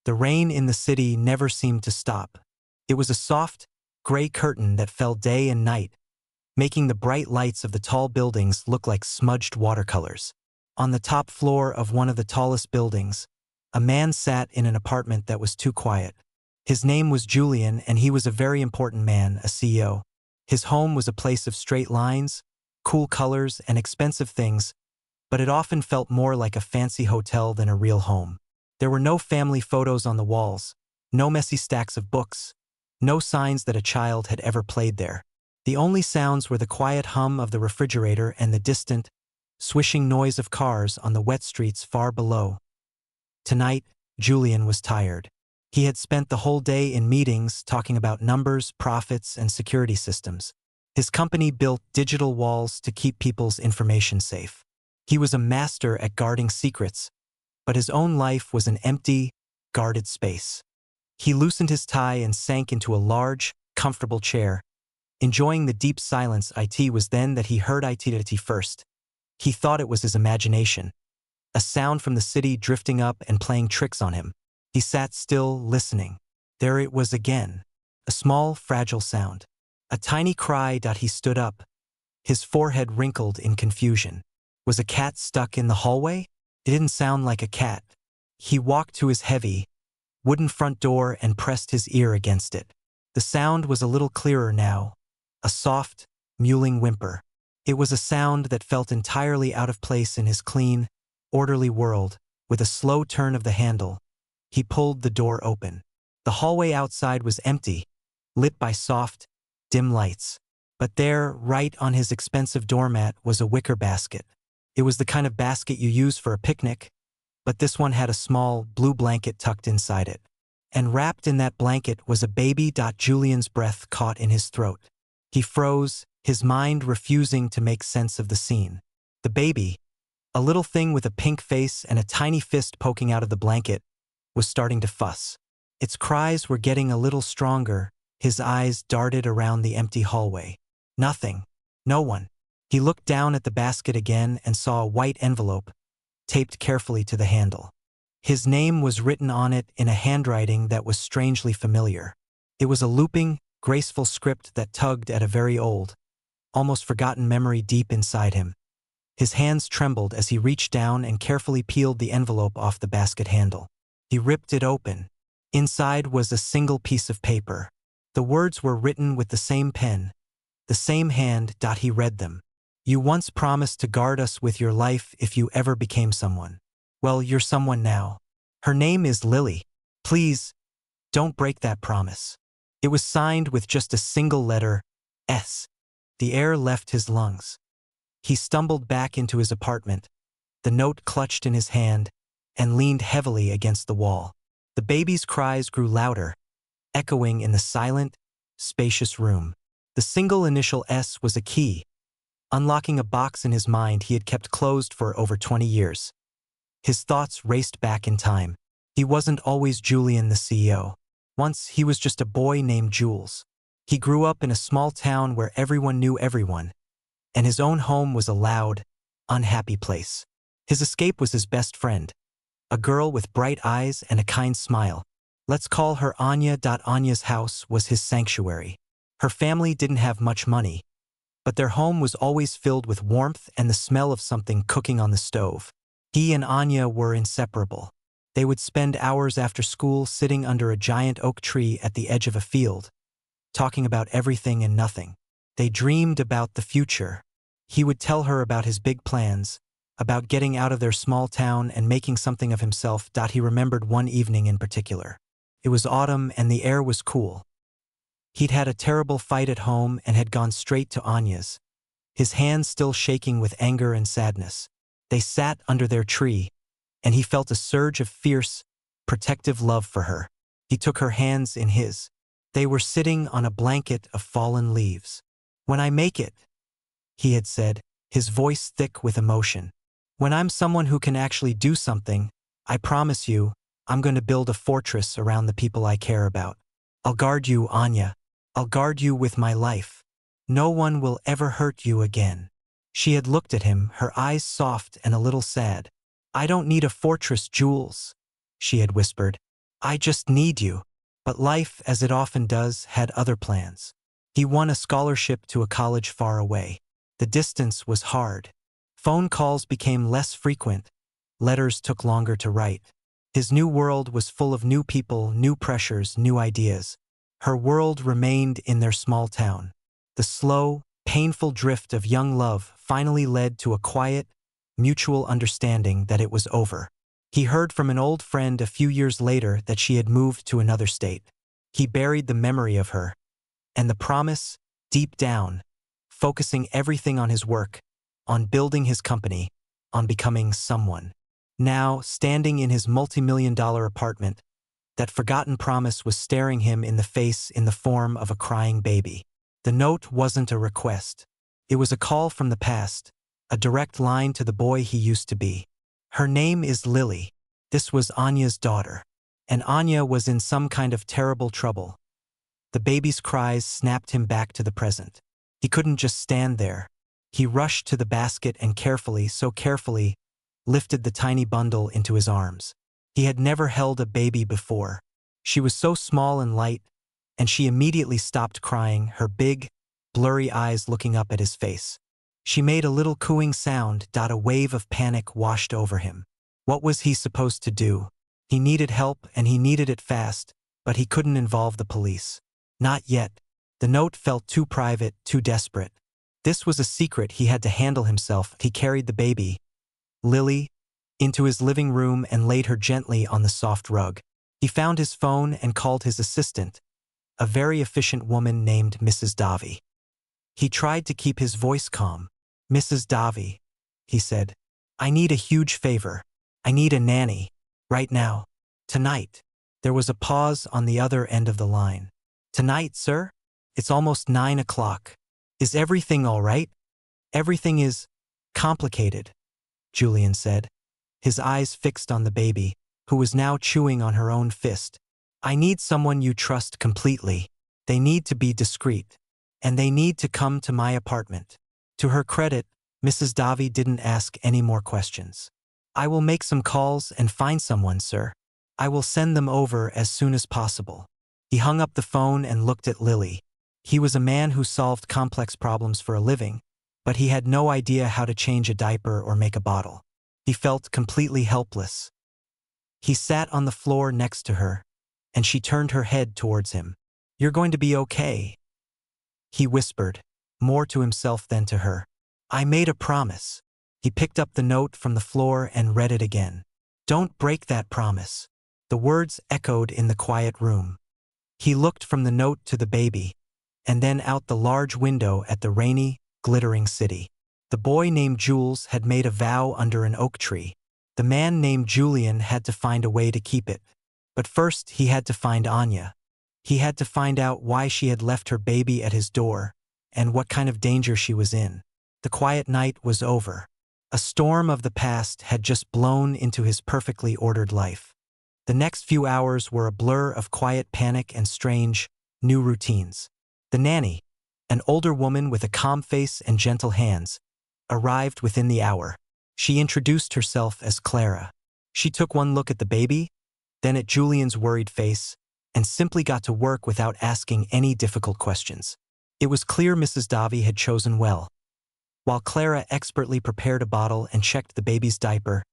The rain in the city never seemed to stop. It was a soft, gray curtain that fell day and night, making the bright lights of the tall buildings look like smudged watercolors. On the top floor of one of the tallest buildings, a man sat in an apartment that was too quiet. His name was Julian, and he was a very important man, a CEO. His home was a place of straight lines, cool colors, and expensive things, but it often felt more like a fancy hotel than a real home. There were no family photos on the walls, no messy stacks of books, no signs that a child had ever played there. The only sounds were the quiet hum of the refrigerator and the distant, swishing noise of cars on the wet streets far below. Tonight, Julian was tired. He had spent the whole day in meetings talking about numbers, profits, and security systems. His company built digital walls to keep people's information safe. He was a master at guarding secrets, but his own life was an empty, guarded space. He loosened his tie and sank into a large, comfortable chair, enjoying the deep silence. It was then that he heard it first. He thought it was his imagination, a sound from the city drifting up and playing tricks on him. He sat still, listening. There it was again, a small, fragile sound. A tiny cry. He stood up, his forehead wrinkled in confusion. Was a cat stuck in the hallway? It didn't sound like a cat. He walked to his heavy, wooden front door and pressed his ear against it. The sound was a little clearer now, a soft, mewling whimper. It was a sound that felt entirely out of place in his clean, orderly world. With a slow turn of the handle, he pulled the door open. The hallway outside was empty, lit by soft, dim lights. But there, right on his expensive doormat, was a wicker basket. It was the kind of basket you use for a picnic, but this one had a small, blue blanket tucked inside it. And wrapped in that blanket was a baby. Julian's breath caught in his throat. He froze, his mind refusing to make sense of the scene. The baby, a little thing with a pink face and a tiny fist poking out of the blanket, was starting to fuss. Its cries were getting a little stronger. His eyes darted around the empty hallway. Nothing. No one. He looked down at the basket again and saw a white envelope, taped carefully to the handle. His name was written on it in a handwriting that was strangely familiar. It was a looping, graceful script that tugged at a very old, almost forgotten memory deep inside him. His hands trembled as he reached down and carefully peeled the envelope off the basket handle. He ripped it open. Inside was a single piece of paper. The words were written with the same pen, the same hand. He read them. You once promised to guard us with your life if you ever became someone. Well, you're someone now. Her name is Lily. Please, don't break that promise. It was signed with just a single letter, S. The air left his lungs. He stumbled back into his apartment, the note clutched in his hand, and leaned heavily against the wall. The baby's cries grew louder, echoing in the silent, spacious room. The single initial S was a key, unlocking a box in his mind he had kept closed for over 20 years. His thoughts raced back in time. He wasn't always Julian the CEO. Once he was just a boy named Jules. He grew up in a small town where everyone knew everyone, and his own home was a loud, unhappy place. His escape was his best friend, a girl with bright eyes and a kind smile. Let's call her Anya. Anya's house was his sanctuary. Her family didn't have much money, but their home was always filled with warmth and the smell of something cooking on the stove. He and Anya were inseparable. They would spend hours after school sitting under a giant oak tree at the edge of a field, talking about everything and nothing. They dreamed about the future. He would tell her about his big plans, about getting out of their small town and making something of himself. He remembered one evening in particular. It was autumn and the air was cool. He'd had a terrible fight at home and had gone straight to Anya's, his hands still shaking with anger and sadness. They sat under their tree, and he felt a surge of fierce, protective love for her. He took her hands in his. They were sitting on a blanket of fallen leaves. When I make it, he had said, his voice thick with emotion. When I'm someone who can actually do something, I promise you, I'm going to build a fortress around the people I care about. I'll guard you, Anya. I'll guard you with my life. No one will ever hurt you again. She had looked at him, her eyes soft and a little sad. I don't need a fortress, Jules, she had whispered. I just need you. But life, as it often does, had other plans. He won a scholarship to a college far away. The distance was hard. Phone calls became less frequent. Letters took longer to write. His new world was full of new people, new pressures, new ideas. Her world remained in their small town. The slow, painful drift of young love finally led to a quiet, mutual understanding that it was over. He heard from an old friend a few years later that she had moved to another state. He buried the memory of her, and the promise, deep down, focusing everything on his work, on building his company, on becoming someone. Now, standing in his multi-million-dollar apartment, that forgotten promise was staring him in the face in the form of a crying baby. The note wasn't a request. It was a call from the past, a direct line to the boy he used to be. Her name is Lily. This was Anya's daughter. And Anya was in some kind of terrible trouble. The baby's cries snapped him back to the present. He couldn't just stand there. He rushed to the basket and carefully, so carefully, lifted the tiny bundle into his arms. He had never held a baby before. She was so small and light, and she immediately stopped crying, her big, blurry eyes looking up at his face. She made a little cooing sound. A wave of panic washed over him. What was he supposed to do? He needed help, and he needed it fast, but he couldn't involve the police. Not yet. The note felt too private, too desperate. This was a secret he had to handle himself. He carried the baby, Lily, into his living room and laid her gently on the soft rug. He found his phone and called his assistant, a very efficient woman named Mrs. Davi. He tried to keep his voice calm. Mrs. Davi, he said, I need a huge favor. I need a nanny. Right now. Tonight. There was a pause on the other end of the line. Tonight, sir? It's almost 9 o'clock. Is everything all right? Everything is complicated, Julian said, his eyes fixed on the baby, who was now chewing on her own fist. I need someone you trust completely. They need to be discreet. And they need to come to my apartment. To her credit, Mrs. Davi didn't ask any more questions. I will make some calls and find someone, sir. I will send them over as soon as possible. He hung up the phone and looked at Lily. He was a man who solved complex problems for a living, but he had no idea how to change a diaper or make a bottle. He felt completely helpless. He sat on the floor next to her, and she turned her head towards him. You're going to be okay, he whispered, more to himself than to her. I made a promise. He picked up the note from the floor and read it again. Don't break that promise. The words echoed in the quiet room. He looked from the note to the baby, and then out the large window at the rainy, glittering city. The boy named Jules had made a vow under an oak tree. The man named Julian had to find a way to keep it. But first he had to find Anya. He had to find out why she had left her baby at his door, and what kind of danger she was in. The quiet night was over. A storm of the past had just blown into his perfectly ordered life. The next few hours were a blur of quiet panic and strange, new routines. The nanny, an older woman with a calm face and gentle hands, arrived within the hour. She introduced herself as Clara. She took one look at the baby, then at Julian's worried face, and simply got to work without asking any difficult questions. It was clear Mrs. Davi had chosen well. While Clara expertly prepared a bottle and checked the baby's diaper,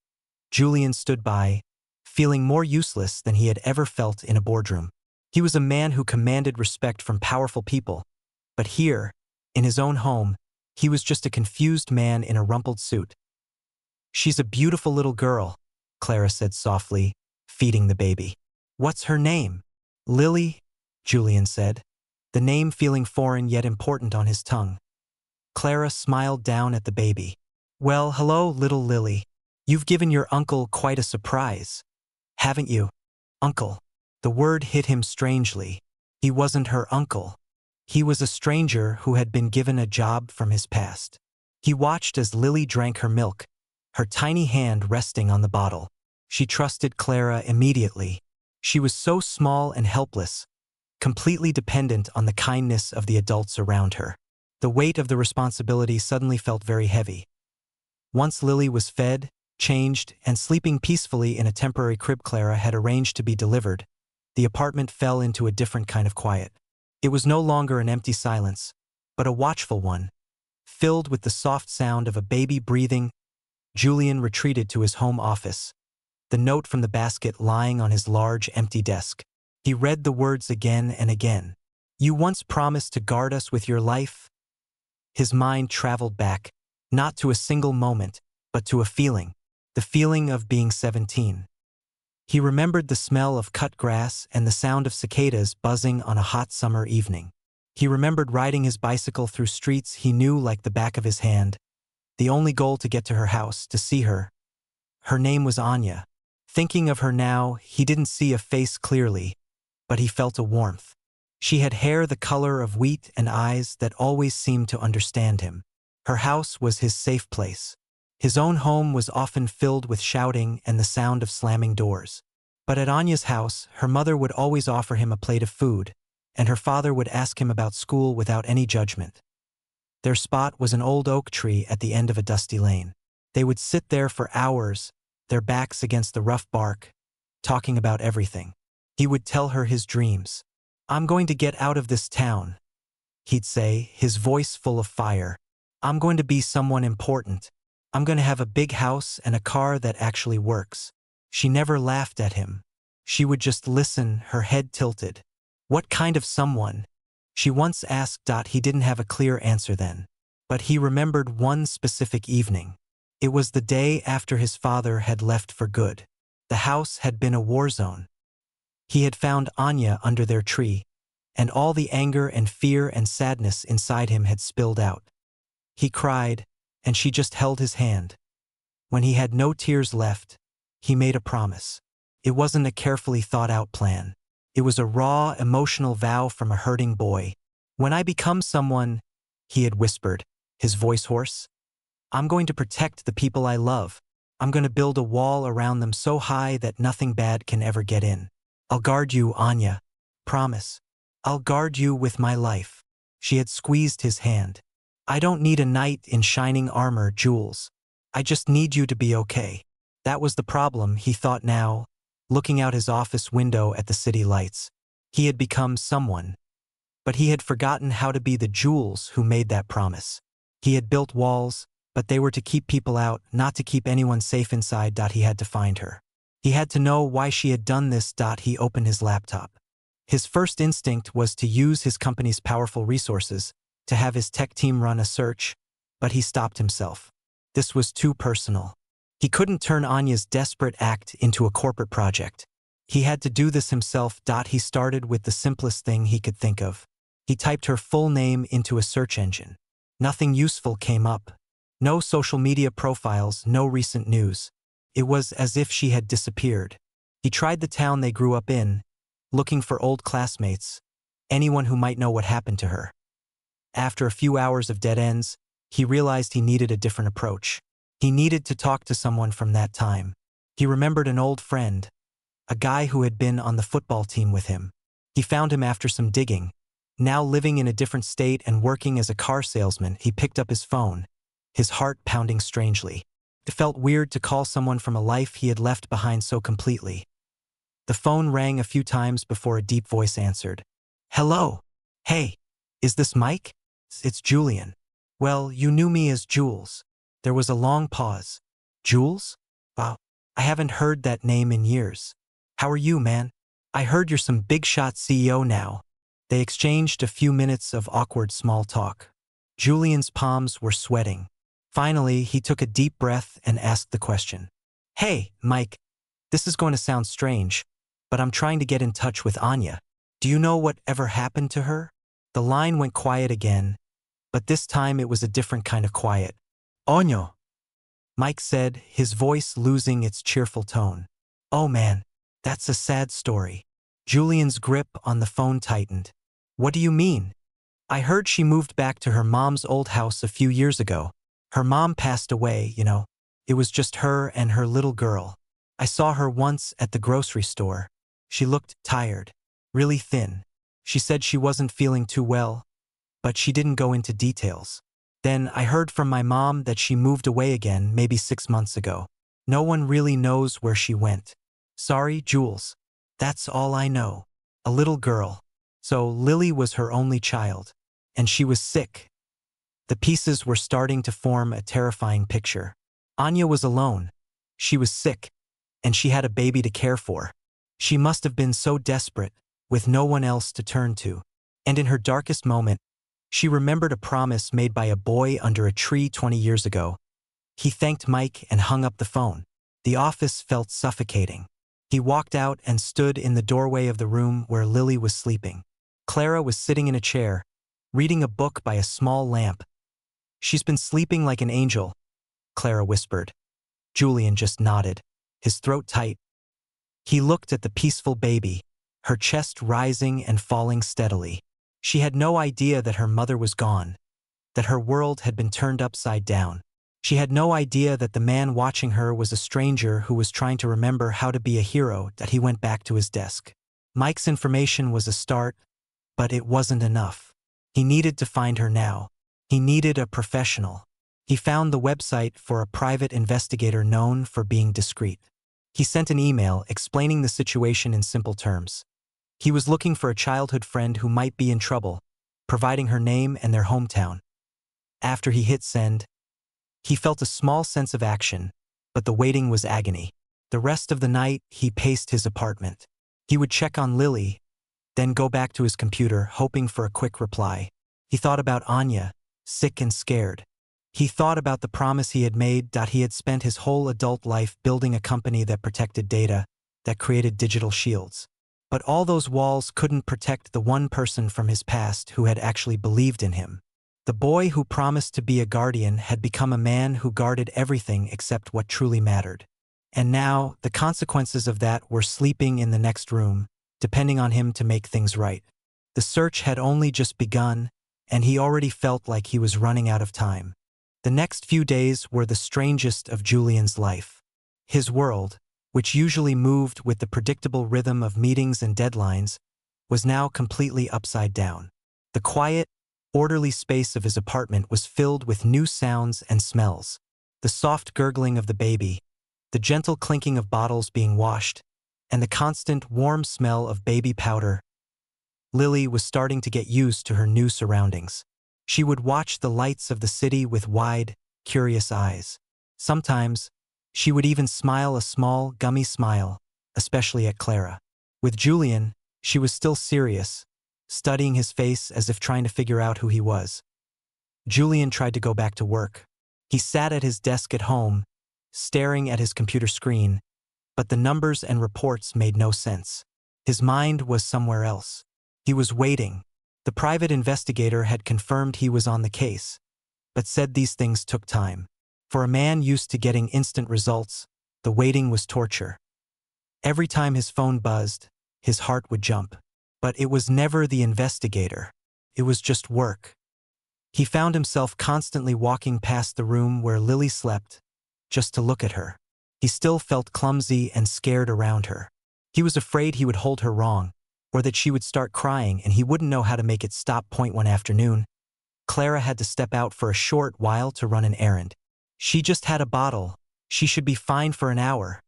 Julian stood by, feeling more useless than he had ever felt in a boardroom. He was a man who commanded respect from powerful people, but here, in his own home, he was just a confused man in a rumpled suit. She's a beautiful little girl, Clara said softly, feeding the baby. What's her name? Lily, Julian said, the name feeling foreign yet important on his tongue. Clara smiled down at the baby. Well, hello, little Lily. You've given your uncle quite a surprise, haven't you? Uncle. The word hit him strangely. He wasn't her uncle. He was a stranger who had been given a job from his past. He watched as Lily drank her milk, her tiny hand resting on the bottle. She trusted Clara immediately. She was so small and helpless, completely dependent on the kindness of the adults around her. The weight of the responsibility suddenly felt very heavy. Once Lily was fed, changed, and sleeping peacefully in a temporary crib Clara had arranged to be delivered, the apartment fell into a different kind of quiet. It was no longer an empty silence, but a watchful one, filled with the soft sound of a baby breathing. Julian retreated to his home office, the note from the basket lying on his large, empty desk. He read the words again and again. "You once promised to guard us with your life." His mind traveled back, not to a single moment, but to a feeling, the feeling of being 17. He remembered the smell of cut grass and the sound of cicadas buzzing on a hot summer evening. He remembered riding his bicycle through streets he knew like the back of his hand, the only goal to get to her house, to see her. Her name was Anya. Thinking of her now, he didn't see a face clearly, but he felt a warmth. She had hair the color of wheat and eyes that always seemed to understand him. Her house was his safe place. His own home was often filled with shouting and the sound of slamming doors. But at Anya's house, her mother would always offer him a plate of food, and her father would ask him about school without any judgment. Their spot was an old oak tree at the end of a dusty lane. They would sit there for hours, their backs against the rough bark, talking about everything. He would tell her his dreams. "I'm going to get out of this town," he'd say, his voice full of fire. "I'm going to be someone important. I'm going to have a big house and a car that actually works." She never laughed at him. She would just listen, her head tilted. "What kind of someone?" she once asked. He didn't have a clear answer then. But he remembered one specific evening. It was the day after his father had left for good. The house had been a war zone. He had found Anya under their tree, and all the anger and fear and sadness inside him had spilled out. He cried, and she just held his hand. When he had no tears left, he made a promise. It wasn't a carefully thought-out plan. It was a raw, emotional vow from a hurting boy. "When I become someone," he had whispered, his voice hoarse, "I'm going to protect the people I love. I'm going to build a wall around them so high that nothing bad can ever get in. I'll guard you, Anya. Promise. I'll guard you with my life." She had squeezed his hand. "I don't need a knight in shining armor, Jules. I just need you to be okay." That was the problem, he thought now, looking out his office window at the city lights. He had become someone. But he had forgotten how to be the Jules who made that promise. He had built walls, but they were to keep people out, not to keep anyone safe inside. He had to find her. He had to know why she had done this. He opened his laptop. His first instinct was to use his company's powerful resources, to have his tech team run a search, but he stopped himself. This was too personal. He couldn't turn Anya's desperate act into a corporate project. He had to do this himself. He started with the simplest thing he could think of. He typed her full name into a search engine. Nothing useful came up. No social media profiles, no recent news. It was as if she had disappeared. He tried the town they grew up in, looking for old classmates, anyone who might know what happened to her. After a few hours of dead ends, he realized he needed a different approach. He needed to talk to someone from that time. He remembered an old friend, a guy who had been on the football team with him. He found him after some digging. Now living in a different state and working as a car salesman, he picked up his phone, his heart pounding strangely. It felt weird to call someone from a life he had left behind so completely. The phone rang a few times before a deep voice answered. "Hello. Hey, is this Mike? It's Julian." "Well, you knew me as Jules." There was a long pause. "Jules? Wow, I haven't heard that name in years. How are you, man? I heard you're some big-shot CEO now." They exchanged a few minutes of awkward small talk. Julian's palms were sweating. Finally, he took a deep breath and asked the question. "Hey, Mike, this is going to sound strange, but I'm trying to get in touch with Anya. Do you know what ever happened to her?" The line went quiet again, but this time it was a different kind of quiet. "Anya," Mike said, his voice losing its cheerful tone. "Oh man, that's a sad story." Julian's grip on the phone tightened. "What do you mean?" "I heard she moved back to her mom's old house a few years ago. Her mom passed away, you know. It was just her and her little girl. I saw her once at the grocery store. She looked tired, really thin. She said she wasn't feeling too well, but she didn't go into details. Then I heard from my mom that she moved away again maybe 6 months ago. No one really knows where she went. Sorry, Jules. That's all I know. A little girl. So Lily was her only child. And she was sick. The pieces were starting to form a terrifying picture. Anya was alone. She was sick. And she had a baby to care for. She must have been so desperate, with no one else to turn to. And in her darkest moment, she remembered a promise made by a boy under a tree 20 years ago. He thanked Mike and hung up the phone. The office felt suffocating. He walked out and stood in the doorway of the room where Lily was sleeping. Clara was sitting in a chair, reading a book by a small lamp. She's been sleeping like an angel, Clara whispered. Julian just nodded, his throat tight. He looked at the peaceful baby, her chest rising and falling steadily. She had no idea that her mother was gone, that her world had been turned upside down. She had no idea that the man watching her was a stranger who was trying to remember how to be a hero. That he went back to his desk. Mike's information was a start, but it wasn't enough. He needed to find her now. He needed a professional. He found the website for a private investigator known for being discreet. He sent an email explaining the situation in simple terms. He was looking for a childhood friend who might be in trouble, providing her name and their hometown. After he hit send, he felt a small sense of action, but the waiting was agony. The rest of the night, he paced his apartment. He would check on Lily, then go back to his computer, hoping for a quick reply. He thought about Anya, sick and scared. He thought about the promise he had made. He had spent his whole adult life building a company that protected data, that created digital shields. But all those walls couldn't protect the one person from his past who had actually believed in him. The boy who promised to be a guardian had become a man who guarded everything except what truly mattered. And now, the consequences of that were sleeping in the next room, depending on him to make things right. The search had only just begun, and he already felt like he was running out of time. The next few days were the strangest of Julian's life. His world, which usually moved with the predictable rhythm of meetings and deadlines, was now completely upside down. The quiet, orderly space of his apartment was filled with new sounds and smells. The soft gurgling of the baby, the gentle clinking of bottles being washed, and the constant warm smell of baby powder. Lily was starting to get used to her new surroundings. She would watch the lights of the city with wide, curious eyes. Sometimes, she would even smile a small, gummy smile, especially at Clara. With Julian, she was still serious, studying his face as if trying to figure out who he was. Julian tried to go back to work. He sat at his desk at home, staring at his computer screen, but the numbers and reports made no sense. His mind was somewhere else. He was waiting. The private investigator had confirmed he was on the case, but said these things took time. For a man used to getting instant results, the waiting was torture. Every time his phone buzzed, his heart would jump. But it was never the investigator. It was just work. He found himself constantly walking past the room where Lily slept, just to look at her. He still felt clumsy and scared around her. He was afraid he would hold her wrong, or that she would start crying and he wouldn't know how to make it stop. One afternoon, Clara had to step out for a short while to run an errand. She just had a bottle. She should be fine for an hour,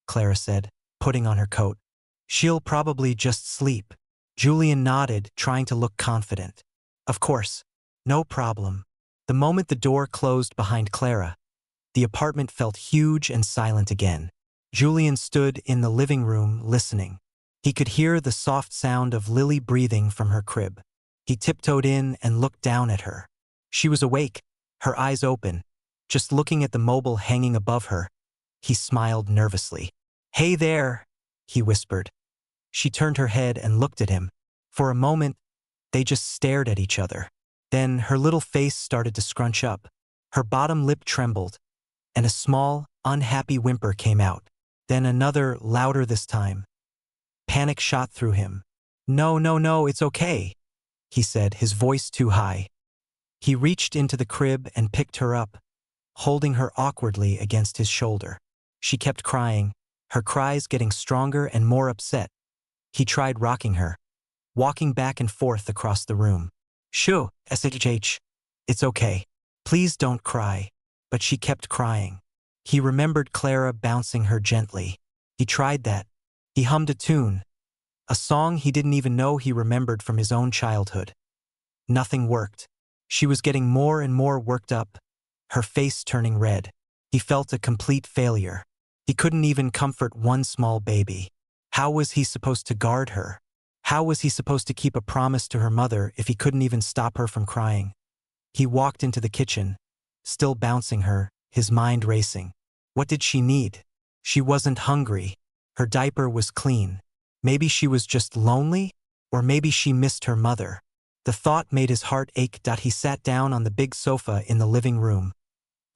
Clara said, putting on her coat. She'll probably just sleep. Julian nodded, trying to look confident. Of course, no problem. The moment the door closed behind Clara, the apartment felt huge and silent again. Julian stood in the living room listening. He could hear the soft sound of Lily breathing from her crib. He tiptoed in and looked down at her. She was awake, her eyes open, just looking at the mobile hanging above her. He smiled nervously. "Hey there," he whispered. She turned her head and looked at him. For a moment, they just stared at each other. Then her little face started to scrunch up. Her bottom lip trembled, and a small, unhappy whimper came out. Then another, louder this time. Panic shot through him. "No, no, no, it's okay," he said, his voice too high. He reached into the crib and picked her up, holding her awkwardly against his shoulder. She kept crying, her cries getting stronger and more upset. He tried rocking her, walking back and forth across the room. "Shoo, SHH. It's okay. Please don't cry." But she kept crying. He remembered Clara bouncing her gently. He tried that. He hummed a tune, A song he didn't even know he remembered from his own childhood. Nothing worked. She was getting more and more worked up, her face turning red. He felt a complete failure. He couldn't even comfort one small baby. How was he supposed to guard her? How was he supposed to keep a promise to her mother if he couldn't even stop her from crying? He walked into the kitchen, still bouncing her, his mind racing. What did she need? She wasn't hungry. Her diaper was clean. Maybe she was just lonely? Or maybe she missed her mother. The thought made his heart ache. He sat down on the big sofa in the living room,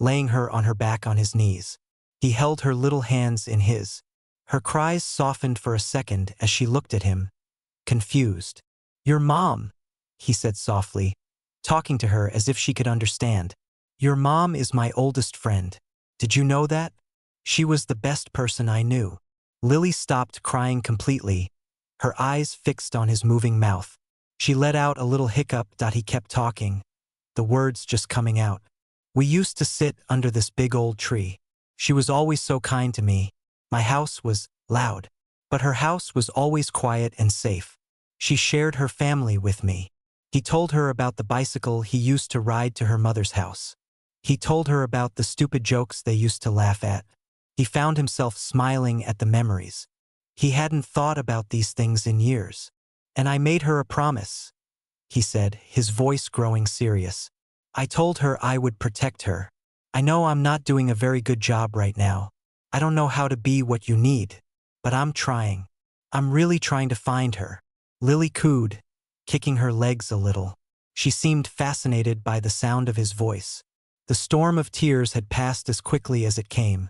laying her on her back on his knees. He held her little hands in his. Her cries softened for a second as she looked at him, confused. "Your mom," he said softly, talking to her as if she could understand. "Your mom is my oldest friend. Did you know that? She was the best person I knew." Lily stopped crying completely, her eyes fixed on his moving mouth. She let out a little hiccup. He kept talking, the words just coming out. "We used to sit under this big old tree. She was always so kind to me. My house was loud, but her house was always quiet and safe. She shared her family with me." He told her about the bicycle he used to ride to her mother's house. He told her about the stupid jokes they used to laugh at. He found himself smiling at the memories. He hadn't thought about these things in years. "And I made her a promise," he said, his voice growing serious. "I told her I would protect her. I know I'm not doing a very good job right now. I don't know how to be what you need, but I'm trying. I'm really trying to find her." Lily cooed, kicking her legs a little. She seemed fascinated by the sound of his voice. The storm of tears had passed as quickly as it came.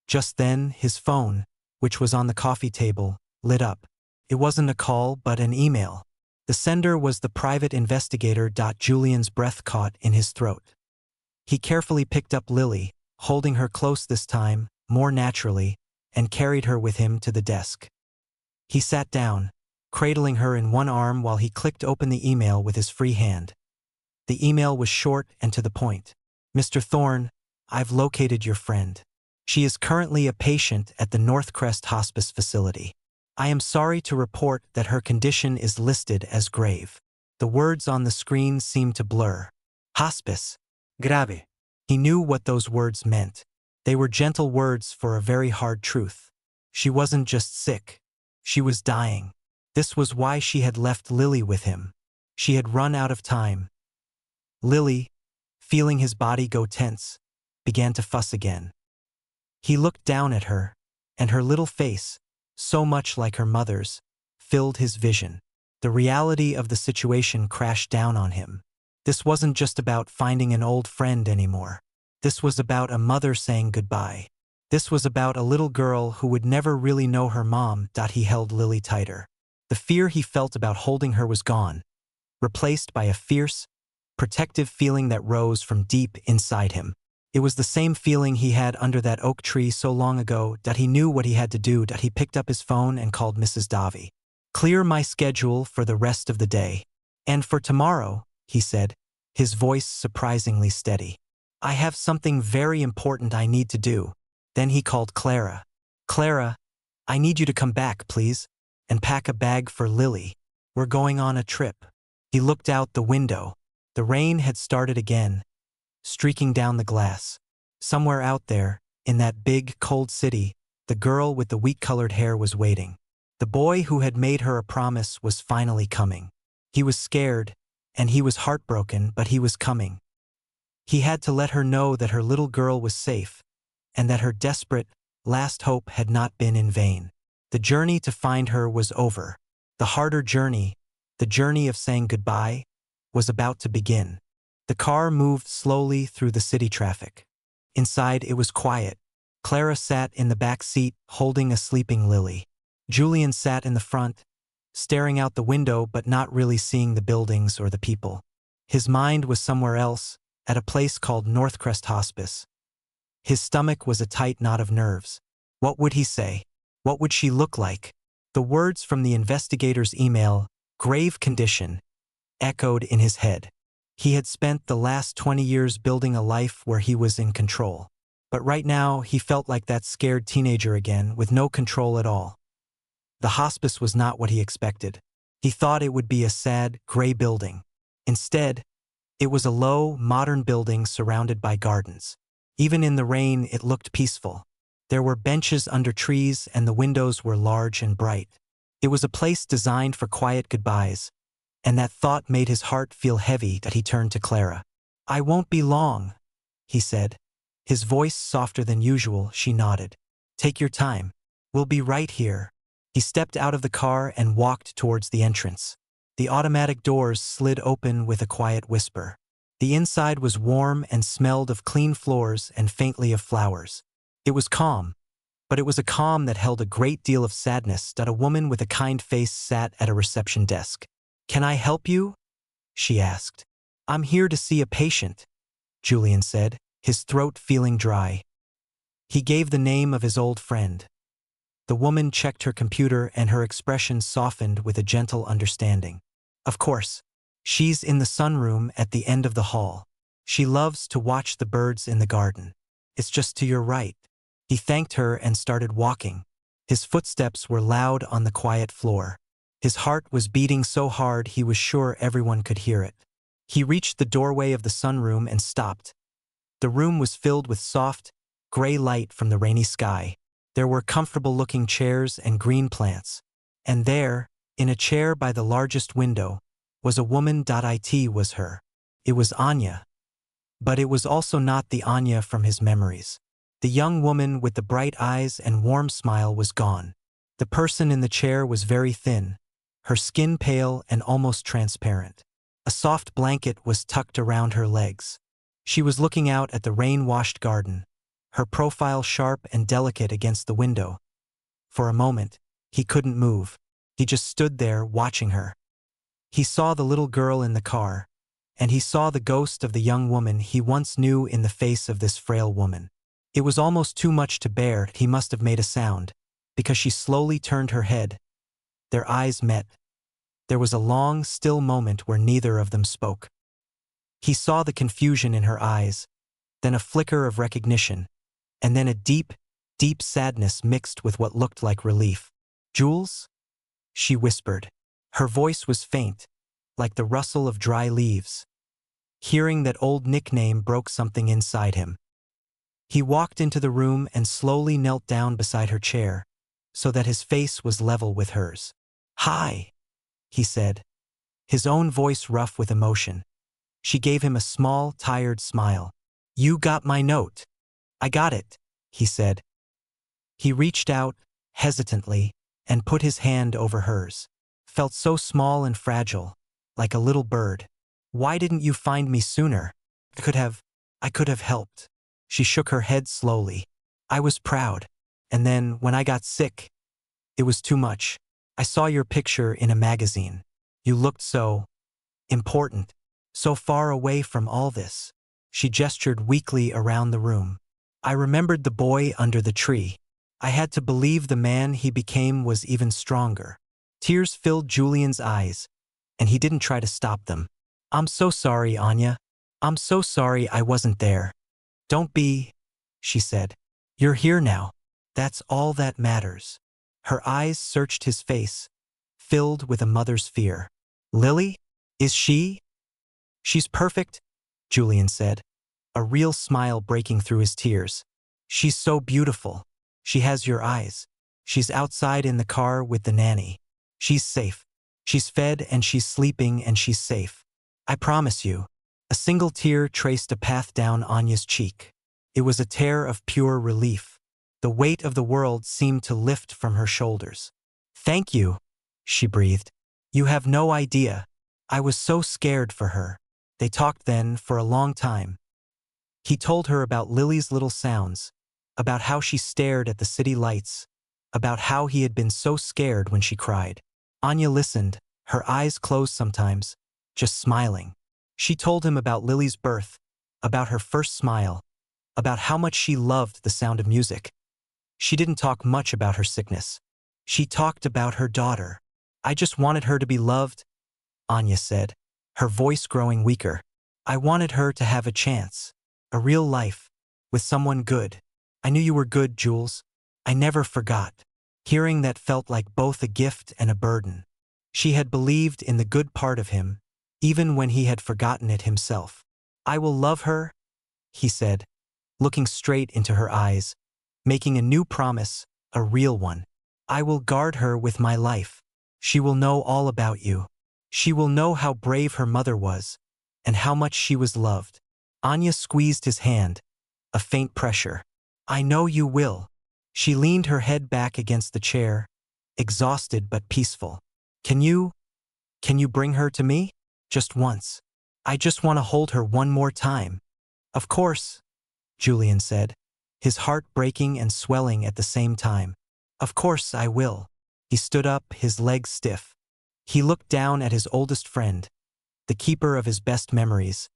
Just then, his phone, which was on the coffee table, lit up. It wasn't a call but an email. The sender was the private investigator. Julian's breath caught in his throat. He carefully picked up Lily, holding her close this time, more naturally, and carried her with him to the desk. He sat down, cradling her in one arm while he clicked open the email with his free hand. The email was short and to the point. "Mr. Thorne, I've located your friend. She is currently a patient at the Northcrest Hospice facility. I am sorry to report that her condition is listed as grave." The words on the screen seemed to blur. Hospice. Grave. He knew what those words meant. They were gentle words for a very hard truth. She wasn't just sick. She was dying. This was why she had left Lily with him. She had run out of time. Lily, feeling his body go tense, began to fuss again. He looked down at her, and her little face, so much like her mother's, filled his vision. The reality of the situation crashed down on him. This wasn't just about finding an old friend anymore. This was about a mother saying goodbye. This was about a little girl who would never really know her mom. He held Lily tighter. The fear he felt about holding her was gone, replaced by a fierce, protective feeling that rose from deep inside him. It was the same feeling he had under that oak tree so long ago. He knew what he had to do. He picked up his phone and called Mrs. Davy. "Clear my schedule for the rest of the day. And for tomorrow," he said, his voice surprisingly steady. "I have something very important I need to do." Then he called Clara. "Clara, I need you to come back, please, and pack a bag for Lily. We're going on a trip." He looked out the window. The rain had started again, streaking down the glass. Somewhere out there, in that big, cold city, the girl with the wheat-colored hair was waiting. The boy who had made her a promise was finally coming. He was scared, and he was heartbroken, but he was coming. He had to let her know that her little girl was safe, and that her desperate, last hope had not been in vain. The journey to find her was over. The harder journey, the journey of saying goodbye, was about to begin. The car moved slowly through the city traffic. Inside, it was quiet. Clara sat in the back seat, holding a sleeping Lily. Julian sat in the front, staring out the window but not really seeing the buildings or the people. His mind was somewhere else, at a place called Northcrest Hospice. His stomach was a tight knot of nerves. What would he say? What would she look like? The words from the investigator's email, "grave condition," echoed in his head. He had spent the last 20 years building a life where he was in control. But right now, he felt like that scared teenager again, with no control at all. The hospice was not what he expected. He thought it would be a sad, gray building. Instead, it was a low, modern building surrounded by gardens. Even in the rain, it looked peaceful. There were benches under trees and the windows were large and bright. It was a place designed for quiet goodbyes, and that thought made his heart feel heavy that he turned to Clara. "I won't be long," he said. His voice softer than usual. She nodded. "Take your time. We'll be right here." He stepped out of the car and walked towards the entrance. The automatic doors slid open with a quiet whisper. The inside was warm and smelled of clean floors and faintly of flowers. It was calm, but it was a calm that held a great deal of sadness. That a woman with a kind face sat at a reception desk. "Can I help you?" she asked. "I'm here to see a patient," Julian said, his throat feeling dry. He gave the name of his old friend. The woman checked her computer and her expression softened with a gentle understanding. "Of course. She's in the sunroom at the end of the hall. She loves to watch the birds in the garden. It's just to your right." He thanked her and started walking. His footsteps were loud on the quiet floor. His heart was beating so hard he was sure everyone could hear it. He reached the doorway of the sunroom and stopped. The room was filled with soft, gray light from the rainy sky. There were comfortable-looking chairs and green plants. And there, in a chair by the largest window, was a woman. It was her. It was Anya. But it was also not the Anya from his memories. The young woman with the bright eyes and warm smile was gone. The person in the chair was very thin, her skin pale and almost transparent. A soft blanket was tucked around her legs. She was looking out at the rain-washed garden, her profile sharp and delicate against the window. For a moment, he couldn't move. He just stood there watching her. He saw the little girl in the car, and he saw the ghost of the young woman he once knew in the face of this frail woman. It was almost too much to bear. He must have made a sound, because she slowly turned her head. Their eyes met. There was a long, still moment where neither of them spoke. He saw the confusion in her eyes, then a flicker of recognition, and then a deep, deep sadness mixed with what looked like relief. "Jules?" she whispered. Her voice was faint, like the rustle of dry leaves. Hearing that old nickname broke something inside him. He walked into the room and slowly knelt down beside her chair, so that his face was level with hers. "Hi," he said, his own voice rough with emotion. She gave him a small, tired smile. "You got my note." "I got it," he said. He reached out, hesitantly, and put his hand over hers. Felt so small and fragile, like a little bird. "Why didn't you find me sooner? I could have helped." She shook her head slowly. "I was proud. And then, when I got sick, it was too much. I saw your picture in a magazine. You looked so important, so far away from all this." She gestured weakly around the room. "I remembered the boy under the tree. I had to believe the man he became was even stronger." Tears filled Julian's eyes, and he didn't try to stop them. "I'm so sorry, Anya. I'm so sorry I wasn't there." "Don't be," she said. "You're here now. That's all that matters." Her eyes searched his face, filled with a mother's fear. "Lily? Is she?" "She's perfect," Julian said, a real smile breaking through his tears. "She's so beautiful. She has your eyes. She's outside in the car with the nanny. She's safe. She's fed and she's sleeping and she's safe. I promise you." A single tear traced a path down Anya's cheek. It was a tear of pure relief. The weight of the world seemed to lift from her shoulders. "Thank you," she breathed. "You have no idea. I was so scared for her." They talked then for a long time. He told her about Lily's little sounds, about how she stared at the city lights, about how he had been so scared when she cried. Anya listened, her eyes closed sometimes, just smiling. She told him about Lily's birth, about her first smile, about how much she loved the sound of music. She didn't talk much about her sickness. She talked about her daughter. "I just wanted her to be loved," Anya said, her voice growing weaker. "I wanted her to have a chance, a real life, with someone good. I knew you were good, Jules. I never forgot." Hearing that felt like both a gift and a burden. She had believed in the good part of him, even when he had forgotten it himself. "I will love her," he said, looking straight into her eyes, making a new promise, a real one. "I will guard her with my life. She will know all about you. She will know how brave her mother was, and how much she was loved." Anya squeezed his hand, a faint pressure. "I know you will." She leaned her head back against the chair, exhausted but peaceful. Can you bring her to me? Just once. I just want to hold her one more time." "Of course," Julian said, his heart breaking and swelling at the same time. "Of course I will." He stood up, his legs stiff. He looked down at his oldest friend, the keeper of his best memories,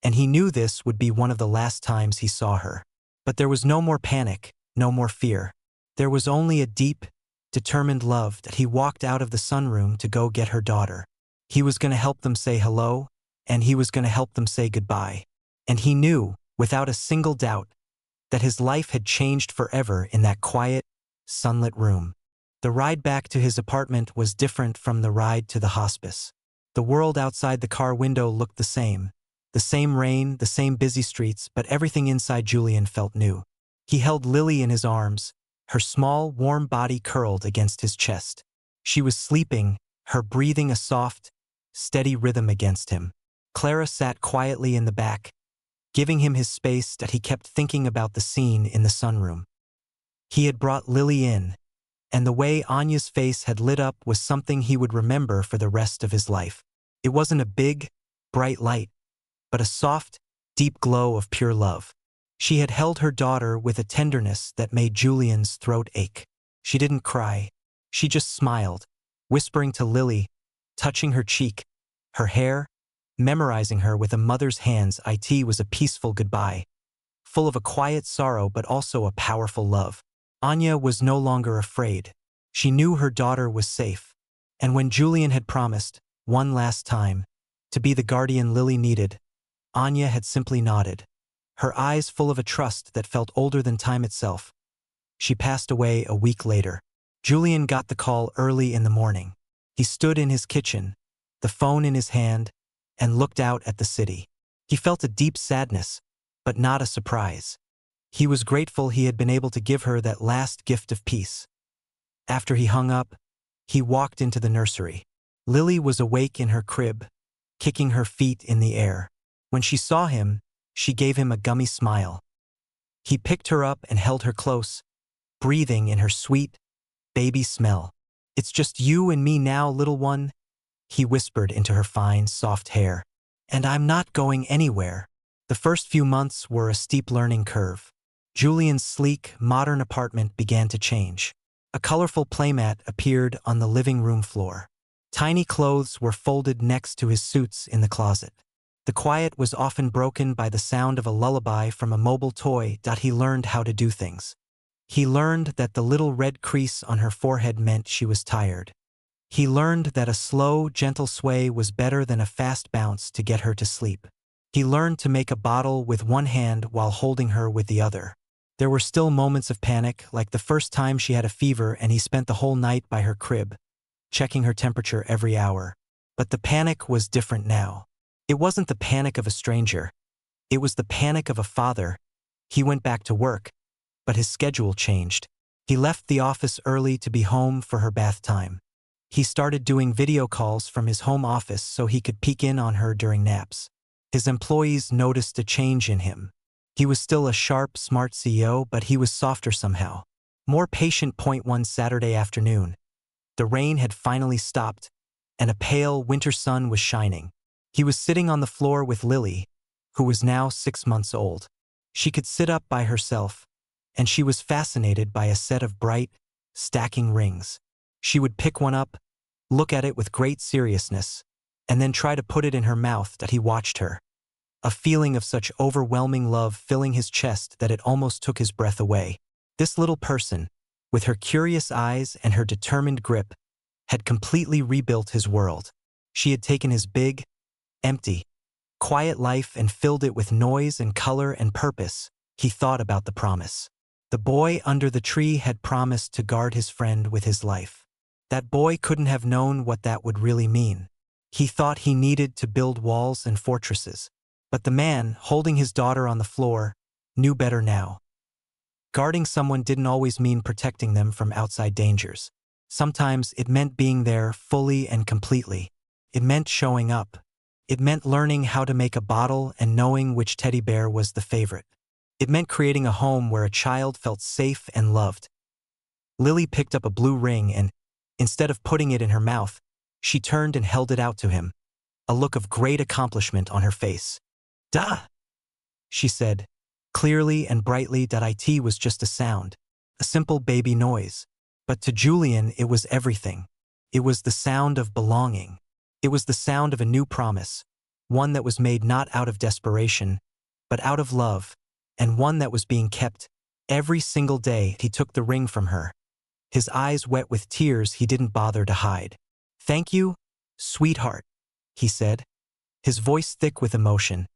and he knew this would be one of the last times he saw her. But there was no more panic, no more fear. There was only a deep, determined love that he walked out of the sunroom to go get her daughter. He was going to help them say hello, and he was going to help them say goodbye. And he knew, without a single doubt, that his life had changed forever in that quiet, sunlit room. The ride back to his apartment was different from the ride to the hospice. The world outside the car window looked the same rain, the same busy streets, but everything inside Julian felt new. He held Lily in his arms, her small, warm body curled against his chest. She was sleeping, her breathing a soft, steady rhythm against him. Clara sat quietly in the back, giving him his space that he kept thinking about the scene in the sunroom. He had brought Lily in, and the way Anya's face had lit up was something he would remember for the rest of his life. It wasn't a big, bright light, but a soft, deep glow of pure love. She had held her daughter with a tenderness that made Julian's throat ache. She didn't cry. She just smiled, whispering to Lily, touching her cheek, her hair, memorizing her with a mother's hands. It was a peaceful goodbye, full of a quiet sorrow but also a powerful love. Anya was no longer afraid. She knew her daughter was safe. And when Julian had promised, one last time, to be the guardian Lily needed, Anya had simply nodded, her eyes full of a trust that felt older than time itself. She passed away a week later. Julian got the call early in the morning. He stood in his kitchen, the phone in his hand, and looked out at the city. He felt a deep sadness, but not a surprise. He was grateful he had been able to give her that last gift of peace. After he hung up, he walked into the nursery. Lily was awake in her crib, kicking her feet in the air. When she saw him, she gave him a gummy smile. He picked her up and held her close, breathing in her sweet, baby smell. "It's just you and me now, little one," he whispered into her fine, soft hair. "And I'm not going anywhere." The first few months were a steep learning curve. Julian's sleek, modern apartment began to change. A colorful playmat appeared on the living room floor. Tiny clothes were folded next to his suits in the closet. The quiet was often broken by the sound of a lullaby from a mobile toy. He learned how to do things. He learned that the little red crease on her forehead meant she was tired. He learned that a slow, gentle sway was better than a fast bounce to get her to sleep. He learned to make a bottle with one hand while holding her with the other. There were still moments of panic, like the first time she had a fever and he spent the whole night by her crib, checking her temperature every hour. But the panic was different now. It wasn't the panic of a stranger. It was the panic of a father. He went back to work, but his schedule changed. He left the office early to be home for her bath time. He started doing video calls from his home office so he could peek in on her during naps. His employees noticed a change in him. He was still a sharp, smart CEO, but he was softer somehow. More patient. One Saturday afternoon, the rain had finally stopped, and a pale winter sun was shining. He was sitting on the floor with Lily, who was now 6 months old. She could sit up by herself, and she was fascinated by a set of bright, stacking rings. She would pick one up, look at it with great seriousness, and then try to put it in her mouth. He watched her, a feeling of such overwhelming love filling his chest that it almost took his breath away. This little person, with her curious eyes and her determined grip, had completely rebuilt his world. She had taken his big, empty, quiet life and filled it with noise and color and purpose. He thought about the promise. The boy under the tree had promised to guard his friend with his life. That boy couldn't have known what that would really mean. He thought he needed to build walls and fortresses. But the man, holding his daughter on the floor, knew better now. Guarding someone didn't always mean protecting them from outside dangers. Sometimes it meant being there fully and completely. It meant showing up. It meant learning how to make a bottle and knowing which teddy bear was the favorite. It meant creating a home where a child felt safe and loved. Lily picked up a blue ring and, instead of putting it in her mouth, she turned and held it out to him, a look of great accomplishment on her face. "Duh!" she said, clearly and brightly. It was just a sound, a simple baby noise. But to Julian it was everything. It was the sound of belonging. It was the sound of a new promise, one that was made not out of desperation, but out of love, and one that was being kept. Every single day he took the ring from her, his eyes wet with tears he didn't bother to hide. "Thank you, sweetheart," he said, his voice thick with emotion.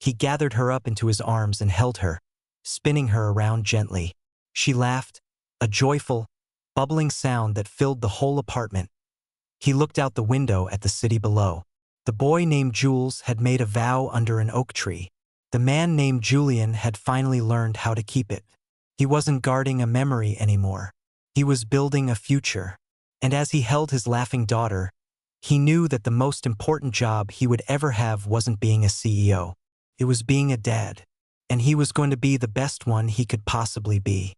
He gathered her up into his arms and held her, spinning her around gently. She laughed, a joyful, bubbling sound that filled the whole apartment. He looked out the window at the city below. The boy named Jules had made a vow under an oak tree. The man named Julian had finally learned how to keep it. He wasn't guarding a memory anymore. He was building a future. And as he held his laughing daughter, he knew that the most important job he would ever have wasn't being a CEO. It was being a dad. And he was going to be the best one he could possibly be.